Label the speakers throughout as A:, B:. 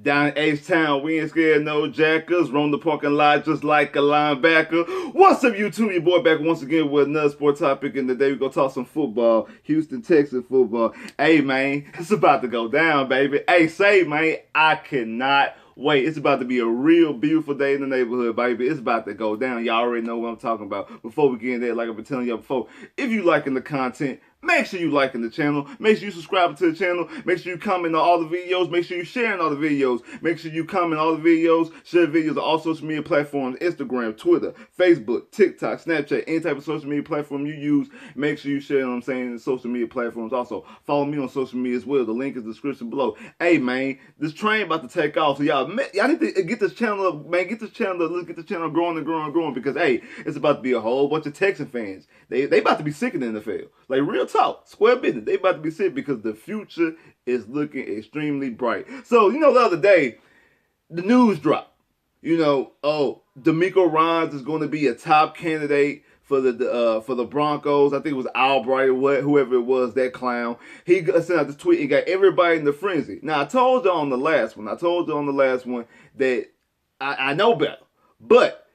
A: Down in H-Town, we ain't scared no jackers. Roam the parking lot just like a linebacker. What's up, YouTube? Your boy back once again with another sport topic. And today we gonna talk some football. Houston, Texas football. Hey, man, it's about to go down, baby. Hey, say, man, I cannot wait. It's about to be a real beautiful day in the neighborhood, baby. It's about to go down. Y'all already know what I'm talking about. Before we get in there, like I've been telling y'all before, if you liking the content, make sure you liking the channel. Make sure you subscribe to the channel. Make sure you comment on all the videos. Make sure you sharing all the videos. Make sure you comment on all the videos. Share videos on all social media platforms. Instagram, Twitter, Facebook, TikTok, Snapchat, any type of social media platform you use. Make sure you share, you know what I'm saying, the social media platforms. Also, follow me on social media as well. The link is in the description below. Hey, man, this train about to take off. So y'all need to get this channel up, man. Get this channel up. Let's get this channel growing and growing and growing because, hey, it's about to be a whole bunch of Texan fans. They about to be sick in the NFL. Like, real talk, square business. They about to be sick because the future is looking extremely bright. So, the other day, the news dropped. DeMeco Ryans is going to be a top candidate for the Broncos. I think it was Albright or whoever it was, that clown. He sent out this tweet and got everybody in the frenzy. Now, I told you on the last one that I know better. But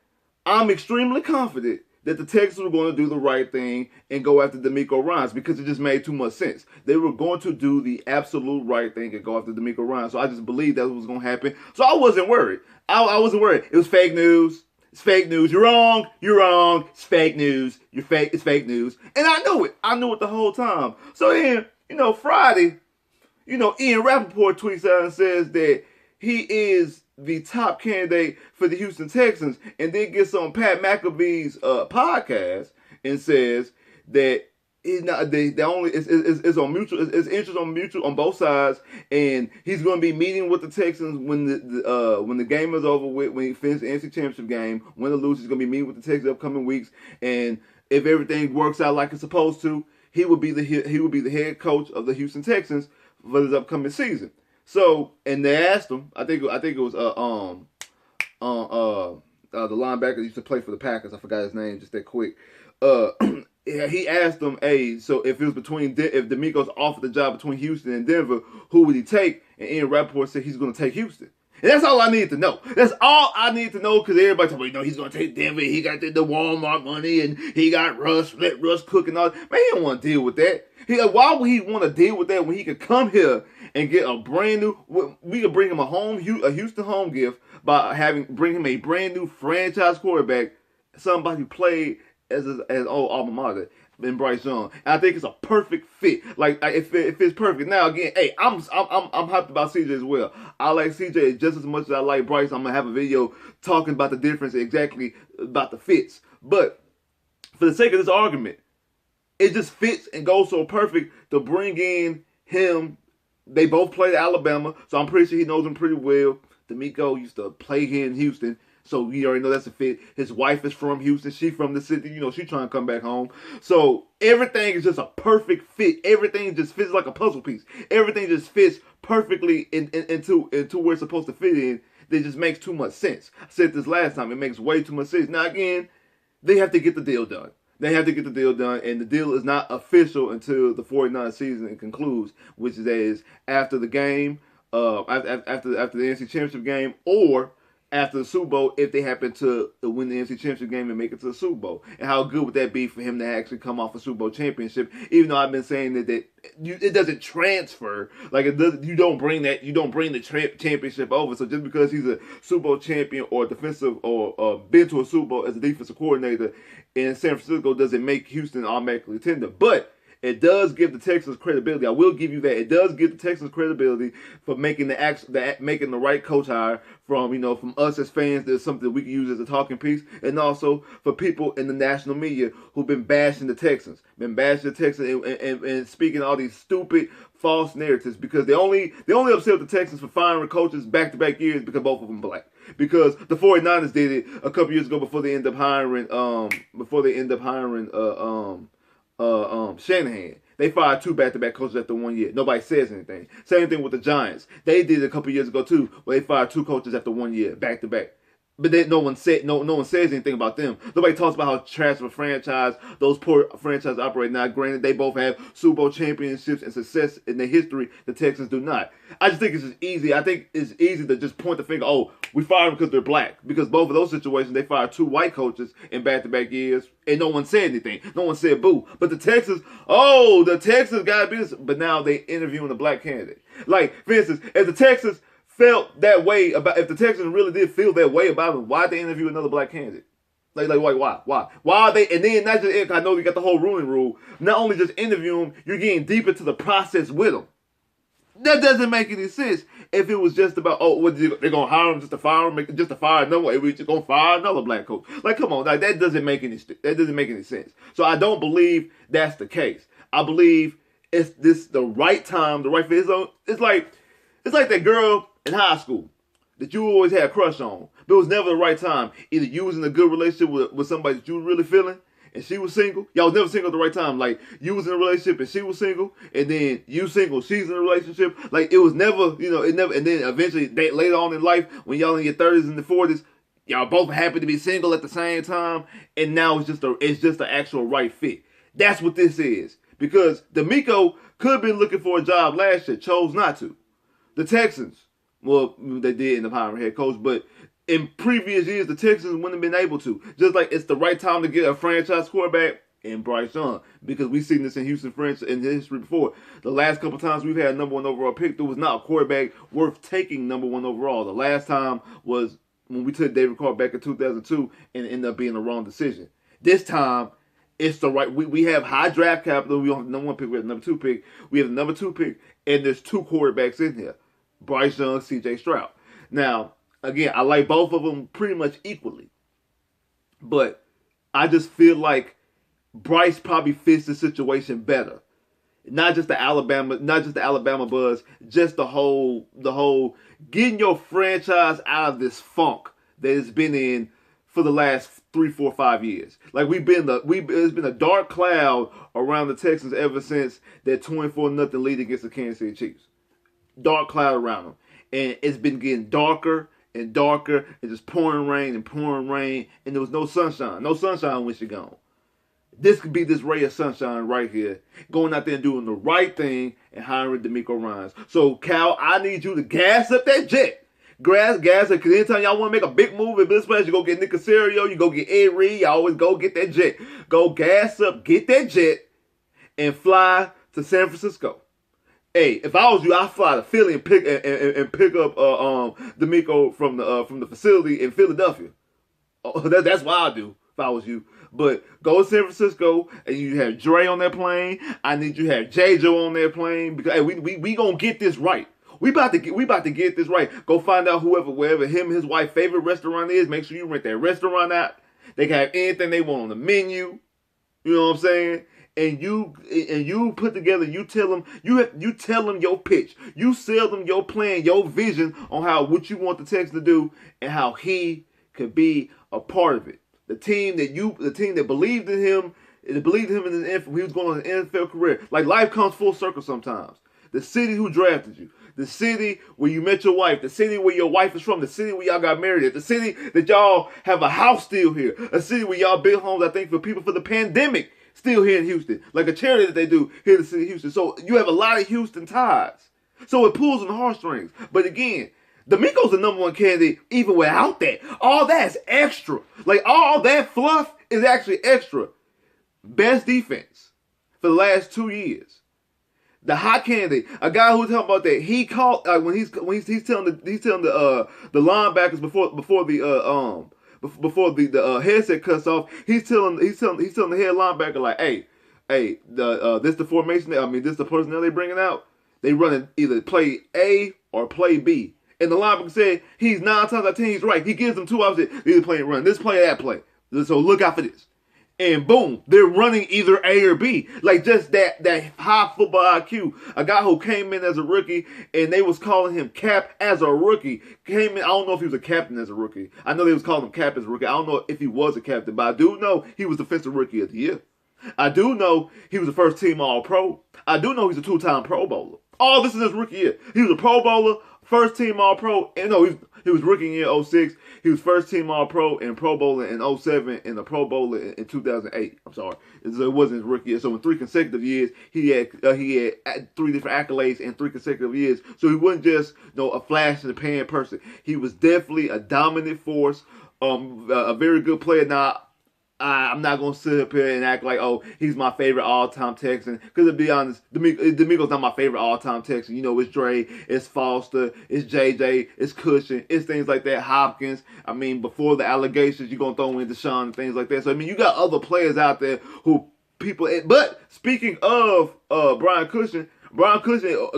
A: I'm extremely confident that the Texans were going to do the right thing and go after DeMeco Ryans because it just made too much sense. They were going to do the absolute right thing and go after DeMeco Ryans. So I just believed that was going to happen. So I wasn't worried. I wasn't worried. It was fake news. It's fake news. You're wrong. You're wrong. It's fake news. You're fake. It's fake news. And I knew it. I knew it the whole time. So then, Friday, Ian Rappaport tweets out and says that he is the top candidate for the Houston Texans, and then gets on Pat McAfee's podcast and says that it's not it's on mutual, it's interest on mutual on both sides, and he's going to be meeting with the Texans when the game is over with, when he finishes the NFC Championship game. Win or lose, he's going to be meeting with the Texans upcoming weeks, and if everything works out like it's supposed to, he will be the head coach of the Houston Texans for this upcoming season. So, and they asked him, I think it was the linebacker that used to play for the Packers. I forgot his name just that quick. He asked him, hey, so if it was if DeMeco's offered the job between Houston and Denver, who would he take? And Ian Rappaport said he's going to take Houston. And that's all I need to know. That's all I need to know because everybody's talking about, he's going to take Denver. He got the Walmart money and he got let Russ cook and all that. Man, he don't want to deal with that. Why would he want to deal with that when he could come here and get a brand new, we could bring him a Houston home gift by bring him a brand new franchise quarterback, somebody who played as old alma mater in Bryce Young. And I think it's a perfect fit. Like, it fits perfect. Now again, hey, I'm hyped about CJ as well. I like CJ just as much as I like Bryce. I'm gonna have a video talking about the difference exactly about the fits. But for the sake of this argument, it just fits and goes so perfect to bring in him. They both played at Alabama, so I'm pretty sure he knows him pretty well. DeMeco used to play here in Houston, so you already know that's a fit. His wife is from Houston. She from the city. She trying to come back home. So everything is just a perfect fit. Everything just fits like a puzzle piece. Everything just fits perfectly into where it's supposed to fit in. It just makes too much sense. I said this last time. It makes way too much sense. Now, again, they have to get the deal done. They have to get the deal done, and the deal is not official until the 49 season concludes, which is after the game, after the NFC Championship game, or after the Super Bowl if they happen to win the NFC Championship game and make it to the Super Bowl. And how good would that be for him to actually come off a Super Bowl championship? Even though I've been saying that it doesn't transfer, like it does, you don't bring the championship over. So just because he's a Super Bowl champion or defensive or been to a Super Bowl as a defensive coordinator in San Francisco doesn't make Houston automatically tender. But it does give the Texans credibility. I will give you that. It does give the Texans credibility for making making the right coach hire from us as fans. There's something that we can use as a talking piece, and also for people in the national media who've been bashing the Texans, and speaking all these stupid false narratives because they only upset the Texans for firing coaches back-to-back years because both of them black. Because the 49ers did it a couple years ago before they end up hiring Shanahan. They fired 2 back-to-back coaches after 1 year. Nobody says anything. Same thing with the Giants. They did it a couple years ago too, where they fired 2 coaches after 1 year, back-to-back. But then no one says anything about them. Nobody talks about how trash of a franchise those poor franchises operate. Now, granted, they both have Super Bowl championships and success in their history. The Texans do not. I just think it's just easy. I think it's easy to just point the finger. Oh, we fired them because they're black. Because both of those situations, they fired 2 white coaches in back-to-back years, and no one said anything. No one said boo. But the Texans got to be this. But now they interviewing a black candidate. Like, for instance, if the Texans felt that way about, if the Texans really did feel that way about him, why'd they interview another black candidate? Why are they? And then not just, I know you got the whole ruling rule. Not only just interview him, you're getting deep into the process with him. That doesn't make any sense. If it was just about, they're gonna hire him just to fire him, just to fire another one, we're just gonna fire another black coach. Like, come on, like, that doesn't make any sense. So I don't believe that's the case. I believe it's this the right time, the right fit. It's like that girl in high school that you always had a crush on, but it was never the right time. Either you was in a good relationship with somebody that you were really feeling, and she was single. Y'all was never single at the right time. Like, you was in a relationship and she was single, and then you single, she's in a relationship. Like, it was never, it never. And then eventually, later on in life, when y'all in your 30s and the 40s, y'all both happy to be single at the same time, and now it's just the actual right fit. That's what this is. Because DeMeco could have been looking for a job last year, chose not to. The Texans, well, they did end up hiring a head coach, but in previous years, the Texans wouldn't have been able to. Just like it's the right time to get a franchise quarterback in Bryce Young, because we've seen this in Houston in history before. The last couple times we've had a number 1 overall pick, there was not a quarterback worth taking number 1 overall. The last time was when we took David Carr back in 2002 and it ended up being the wrong decision. This time, it's the right. We have high draft capital. We don't have the number 1 pick. We have the number 2 pick. We have the number 2 pick, and there's 2 quarterbacks in here: Bryce Young, C.J. Stroud. Now, again, I like both of them pretty much equally, but I just feel like Bryce probably fits the situation better. Not just the Alabama buzz, just the whole getting your franchise out of this funk that it's been in for the last 3, 4, 5 years. Like, it's been a dark cloud around the Texans ever since that 24-0 lead against the Kansas City Chiefs. Dark cloud around them, and it's been getting darker and darker, and just pouring rain, and there was no sunshine when she gone. This could be this ray of sunshine right here, going out there and doing the right thing and hiring DeMeco Ryans. So, Cal, I need you to gas up that jet. Gas up, because anytime y'all want to make a big move in this place, you go get Nick Caserio, you go get Ed Reed, you always go get that jet. Go gas up, get that jet, and fly to San Francisco. Hey, if I was you, I'd fly to Philly and pick up DeMeco from the facility in Philadelphia. That's what I'd do if I was you. But go to San Francisco, and you have Dre on that plane. I need you to have J-Jo on that plane, because hey, we gonna get this right. We about to get this right. Go find out wherever him and his wife favorite restaurant is. Make sure you rent that restaurant out. They can have anything they want on the menu. You know what I'm saying? And you put together. You tell them your pitch. You sell them your plan, your vision on what you want the Texans to do, and how he could be a part of it. The team that believed in him. It believed in him in he was going on an NFL career. Like, life comes full circle sometimes. The city who drafted you, the city where you met your wife, the city where your wife is from, the city where y'all got married at, the city that y'all have a house still here, a city where y'all built homes, I think, for people for the pandemic, still here in Houston, like a charity that they do here in the city of Houston. So you have a lot of Houston ties. So it pulls on the heartstrings. But again, DeMeco's the number 1 candidate even without that. All that's extra. Like, all that fluff is actually extra. Best defense for the last 2 years. The hot candidate, a guy who's talking about that, he called when he's telling the linebackers before the headset cuts off. He's telling the head linebacker, like, hey, this the formation. This the personnel they bringing out. They running either play A or play B. And the linebacker said he's 9 times out of 10 he's right. He gives them 2 options. Either play and run this play or that play. So look out for this. And boom, they're running either A or B. Like, just that high football IQ. A guy who came in as a rookie, and they was calling him Cap as a rookie. Came in, I don't know if he was a captain as a rookie. I know they was calling him Cap as a rookie. I don't know if he was a captain, but I do know he was Defensive Rookie of the Year. I do know he was a first-team All-Pro. I do know he's a 2-time Pro Bowler. All this is his rookie year. He was a Pro Bowler, first team All Pro. And no, he was rookie year 06. He was first team All Pro and Pro Bowler in 07 and the Pro Bowler in 2008. I'm sorry, so it wasn't his rookie year. So in 3 consecutive years, he had 3 different accolades in 3 consecutive years. So he wasn't just a flash in the pan person. He was definitely a dominant force, a very good player. Now, I'm not going to sit up here and act like, oh, he's my favorite all-time Texan. Because to be honest, DeMeco's not my favorite all-time Texan. It's Dre, it's Foster, it's JJ, it's Cushion, it's things like that, Hopkins. I mean, before the allegations, you're going to throw in Deshaun and things like that. So, I mean, you got other players out there who people... But speaking of Brian Cushion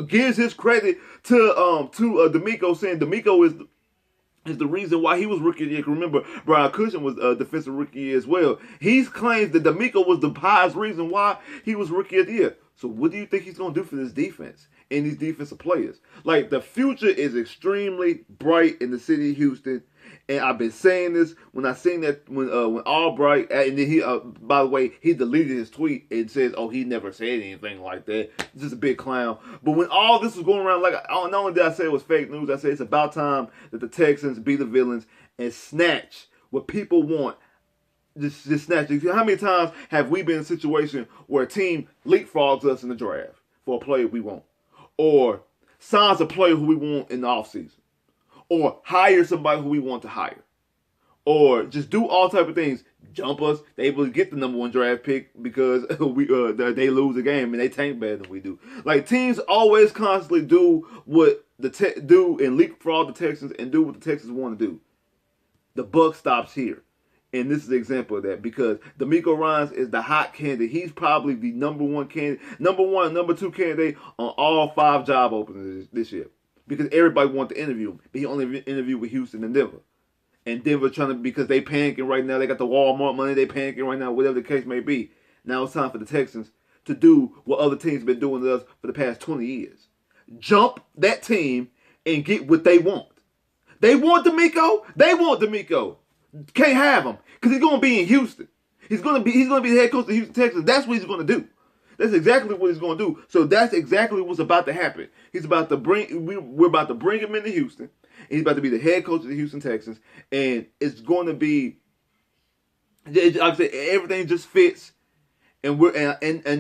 A: gives his credit to DeMeco, saying DeMeco is the reason why he was rookie of the year. Remember, Brian Cushion was defensive rookie year as well. He claims that DeMeco was the highest reason why he was rookie of the year. So what do you think he's going to do for this defense and these defensive players? Like, the future is extremely bright in the city of Houston. And I've been saying this when I seen that when Albright, and then he, by the way, he deleted his tweet and says, oh, he never said anything like that. It's just a big clown. But when all this was going around, like, not only did I say it was fake news, I said it's about time that the Texans be the villains and snatch what people want. Just snatch it. How many times have we been in a situation where a team leapfrogs us in the draft for a player we want? Or signs a player who we want in the offseason? Or hire somebody who we want to hire. Or just do all type of things. Jump us. They able to get the number 1 draft pick because they lose a game and they tank better than we do. Like, teams always constantly do what do and leapfrog the Texans and do what the Texans want to do. The buck stops here. And this is an example of that because DeMeco Ryans is the hot candidate. He's probably the number 1 candidate, number 1, number 2 candidate on all 5 job openings this year. Because everybody wanted to interview him. But he only interviewed with Houston and Denver. And Denver because they panicking right now. They got the Walmart money. They panicking right now, whatever the case may be. Now it's time for the Texans to do what other teams have been doing to us for the past 20 years. Jump that team and get what they want. They want DeMeco. They want DeMeco. Can't have him because he's going to be in Houston. He's going to be the head coach of the Houston Texans. That's what he's going to do. That's exactly what he's going to do. So that's exactly what's about to happen. We're about to bring him into Houston. He's about to be the head coach of the Houston Texans, and it's going to be, like I said, everything just fits. And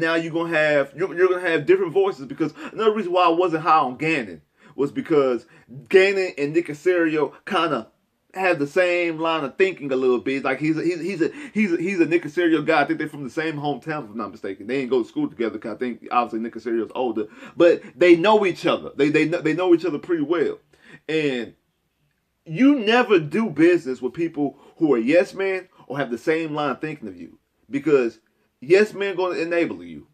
A: now you're gonna have different voices because another reason why I wasn't high on Gannon was because Gannon and Nick Caserio kind of have the same line of thinking a little bit. Like he's a Nick Caserio guy. I think they're from the same hometown, if I'm not mistaken. They didn't go to school together. Cause I think obviously Nick Caserio's older, but they know each other. They know each other pretty well. And you never do business with people who are yes men or have the same line of thinking of you, because yes men going to enable you,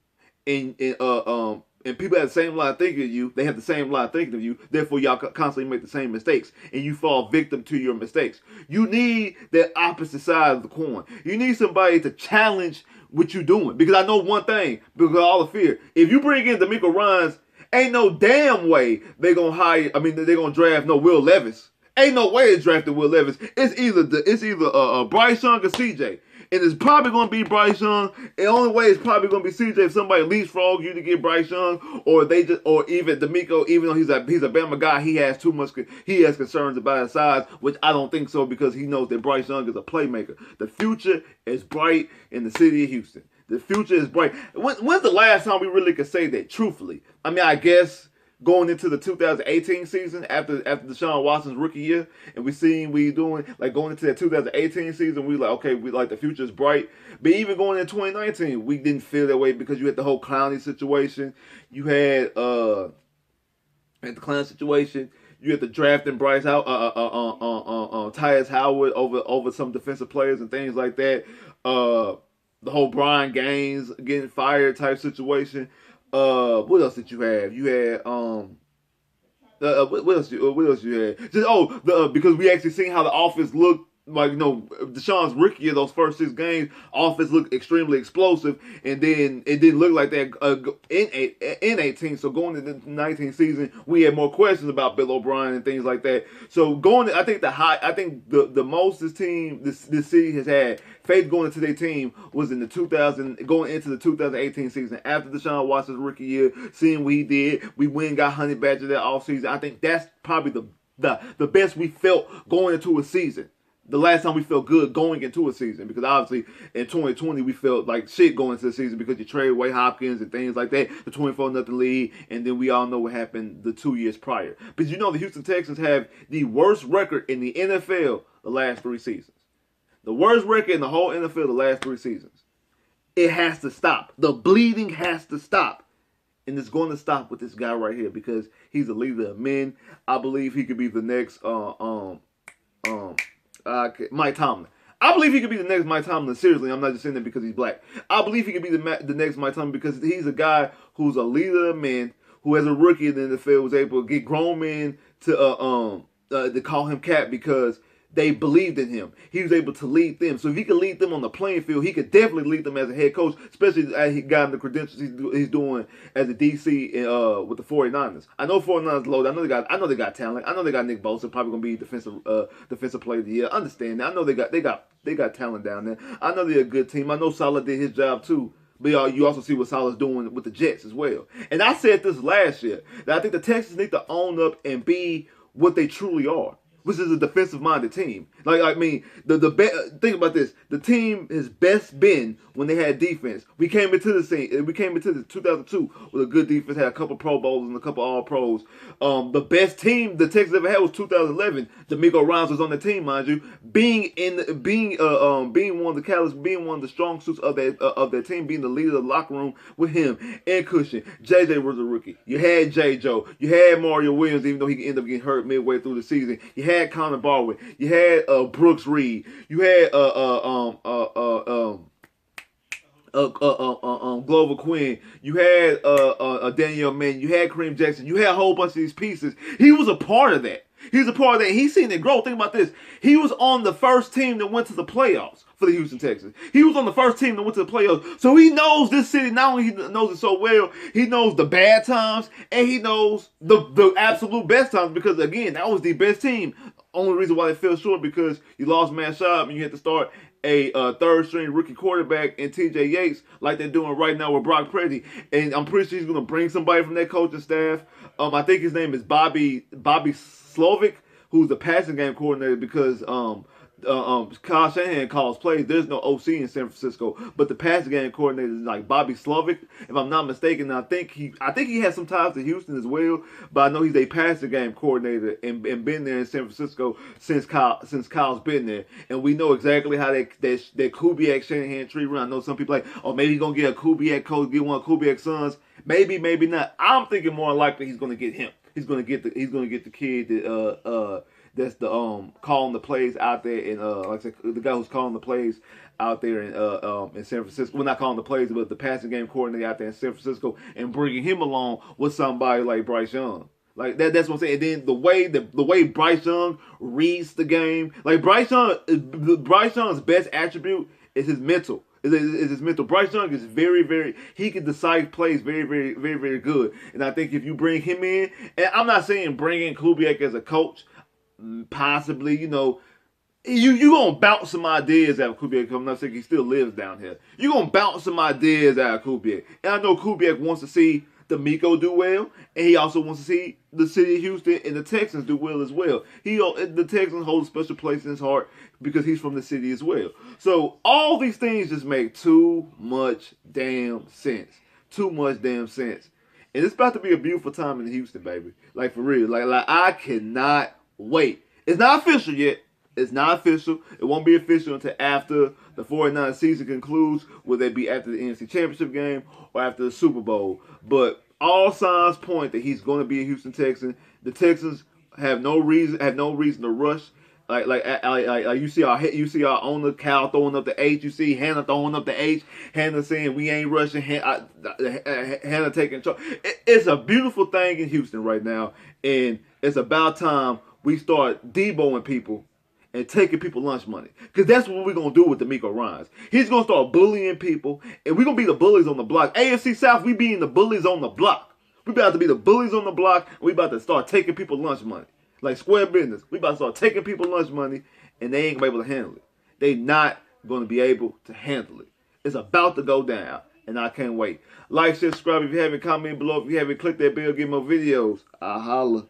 A: and people have the same line of thinking of you. They have the same line of thinking of you. Therefore, y'all constantly make the same mistakes, and you fall victim to your mistakes. You need that opposite side of the coin. You need somebody to challenge what you're doing. Because I know one thing, because of all the fear. If you bring in DeMeco Ryans, ain't no damn way they're going to draft no Will Levis. Ain't no way it's drafted Will Levis. It's either Bryce Young or CJ. And it's probably going to be Bryce Young. The only way it's probably going to be CJ if somebody leapfrog you to get Bryce Young, or even DeMeco, even though he's a Bama guy, he has concerns about his size, which I don't think so, because he knows that Bryce Young is a playmaker. The future is bright in the city of Houston. The future is bright. When's the last time we really could say that, truthfully? I mean, I guess going into the 2018 season after Deshaun Watson's rookie year, and going into that 2018 season, we the future is bright. But even going into 2019, we didn't feel that way because you had the whole Clowney situation. You had the Clowney situation. You had the drafting Bryce out, Tyus Howard over some defensive players and things like that. The whole Brian Gaines getting fired type situation. What else did you have? You had what else you had? Just because we actually seen how the offense looked like, Deshaun's rookie year, those first 6 games, offense looked extremely explosive, and then it didn't look like that in 18. So going into the 19th season, we had more questions about Bill O'Brien and things like that. So I think the most this city has had faith going into their team was going into the 2018 season after Deshaun Watson's rookie year, seeing what he did. We got Honey Badger that offseason. I think that's probably the best we felt going into a season. The last time we felt good going into a season, because obviously in 2020 we felt like shit going into the season because you traded away Hopkins and things like that, the 24-0 lead, and then we all know what happened the 2 years prior. But the Houston Texans have the worst record in the NFL the last 3 seasons. The worst record in the whole NFL the last 3 seasons. It has to stop. The bleeding has to stop. And it's going to stop with this guy right here because he's a leader of men. I believe he could be the next Mike Tomlin. I believe he could be the next Mike Tomlin. Seriously, I'm not just saying that because he's black. I believe he could be the next Mike Tomlin because he's a guy who's a leader of men, who as a rookie in the NFL was able to get grown men to call him Cap because they believed in him. He was able to lead them. So if he could lead them on the playing field, he could definitely lead them as a head coach, especially as he got the credentials he's doing as a DC with the 49ers. I know 49ers loaded. I know they got talent. I know they got Nick Bosa, probably going to be defensive player of the year. I understand that. I know they got talent down there. I know they're a good team. I know Saleh did his job too. But you also see what Saleh's doing with the Jets as well. And I said this last year, that I think the Texans need to own up and be what they truly are, which is a defensive-minded team. Think about this. The team has best been when they had defense. We came into the 2002 with a good defense, had a couple Pro Bowls and a couple All-Pros. The best team the Texans ever had was 2011. DeMeco Ryans was on the team, mind you, being one of the catalysts, being one of the strong suits of their team, being the leader of the locker room with him and Cushion. JJ was a rookie. You had J. Joe. You had Mario Williams, even though he ended up getting hurt midway through the season. You had Connor Barwin. You had Brooks Reed. You had Glover Quinn. You had Daniel Mann. You had Kareem Jackson. You had a whole bunch of these pieces. He was a part of that. He was a part of that. He's seen it grow. Think about this. He was on the first team that went to the playoffs for the Houston Texans. He was on the first team that went to the playoffs. So he knows this city. Not only he knows it so well, he knows the bad times and he knows the absolute best times, because again, that was the best team. Only reason why they fell short because you lost Matt Schaub and you had to start a third-string rookie quarterback in T.J. Yates like they're doing right now with Brock Purdy. And I'm pretty sure he's going to bring somebody from that coaching staff. I think his name is Bobby Slovic, who's the passing game coordinator, because Kyle Shanahan calls plays. There's no OC in San Francisco, but the passing game coordinator is like Bobby Slovic, if I'm not mistaken. I think he has some ties to Houston as well, but I know he's a passing game coordinator and been there in San Francisco since Kyle's been there, and we know exactly how that Kubiak Shanahan tree run. I know some people like, oh, maybe he's gonna get a Kubiak coach, get one of Kubiak's sons. Maybe not. I'm thinking more likely he's gonna get him. He's gonna get the kid that that's the calling the plays out there, and like I said, the guy who's calling the plays out there in San Francisco. Well, not calling the plays, but the passing game coordinator out there in San Francisco, and bringing him along with somebody like Bryce Young. Like that's what I'm saying. And then the way Bryce Young reads the game, like Bryce Young's best attribute is his mental. Is his mental. Bryce Young is very, very, he can decide plays very, very, very, very good. And I think if you bring him in, and I'm not saying bring in Kubiak as a coach, possibly, you gonna bounce some ideas out of Kubiak. I'm not saying he still lives down here. You're gonna bounce some ideas out of Kubiak. And I know Kubiak wants to see DeMeco do well, and he also wants to see the city of Houston and the Texans do well as well. The Texans hold a special place in his heart because he's from the city as well. So all these things just make too much damn sense. Too much damn sense. And it's about to be a beautiful time in Houston, baby. Like, for real. Like I cannot wait. It's not official yet. It's not official. It won't be official until after the 49 season concludes, whether it be after the NFC Championship game or after the Super Bowl. But all signs point that he's going to be a Houston Texan. The Texans have no reason to rush. Like you see our owner Cal throwing up the H. You see Hannah throwing up the H. Hannah saying we ain't rushing. Hannah taking charge. It's a beautiful thing in Houston right now, and it's about time we start deboing people and taking people lunch money. Because that's what we're going to do with DeMeco Ryans. He's going to start bullying people, and we're going to be the bullies on the block. AFC South, we being the bullies on the block. We about to be the bullies on the block, and we about to start taking people lunch money. Like square business. We about to start taking people lunch money, and they ain't going to be able to handle it. They not going to be able to handle it. It's about to go down, and I can't wait. Like, share, subscribe if you haven't, comment below if you haven't, click that bell, get more videos. I'll holla.